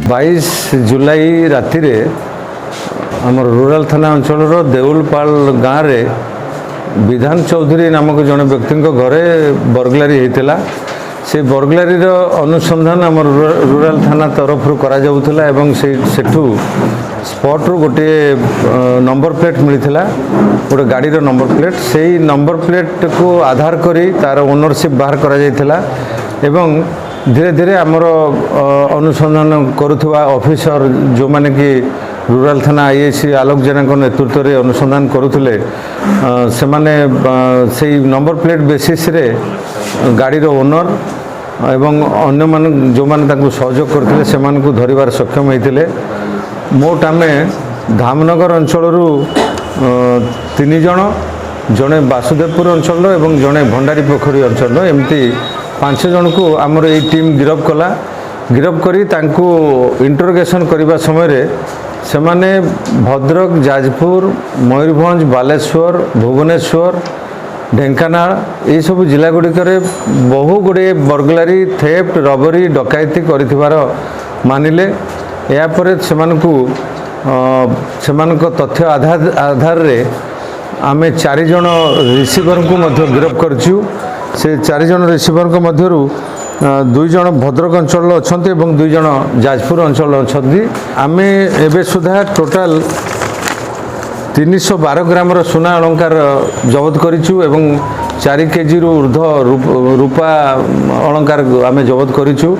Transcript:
22 जुलाई राति रे आमर रूराल थाना अंचल देउलपाल गाँव रे विधान चौधरी नामक जड़े व्यक्ति घरे बर्गलारी होता से बर्गलारी अनुसंधान आम रूराल थाना तरफ करा एवं सेठू स्पॉट रू गोटे नंबर प्लेट मिलता गोटे गाड़ी नंबर प्लेट से नंबर प्लेट को आधार करी तार ओनरशिप बाहर करा जायथिला एवं धीरे धीरे आमर अनुसंधान करुवा ऑफिसर जो माने कि रूराल थाना आईएसी आलोक जेना नेतृत्व में अनुसंधान करुले से माने से नंबर प्लेट बेसिस रे गाड़ी ओनर एवं अन्य मान जो माने सहयोग करते से धरबार सक्षम होते मोट आम धामनगर अंचल 3 जन जड़े बासुदेवपुर अंचल एवं जड़े भंडारी पोखरी अंचल एमती 5 जन को आमर ये टीम गिरफ कला गिरफ करी तांको इंटरोगेशन करने समय से माने भद्रक जाजपुर मयूरभंज बालेश्वर भुवनेश्वर ढेंकानाल ये सब जिला गुड़िकर बहु गुड़े बर्गलारी थेफ्ट रबरी डकैती कर मानिले यापर से तथ्य आधार रे आमे 4 जन रिसीवर को मध्य गिरफ करछु से 4 जन रिसीवर को मध्यरु 2 जन भद्रक अंचल अच्छा 2 जन जाजपुर अंचल अच्छा आम एवं सुधा टोटाल 312 ग्राम सुना अलंकार जबत करिछु एवं 4 केजी ऊर्ध्व रूपा अलंकार आम जबत करिछु।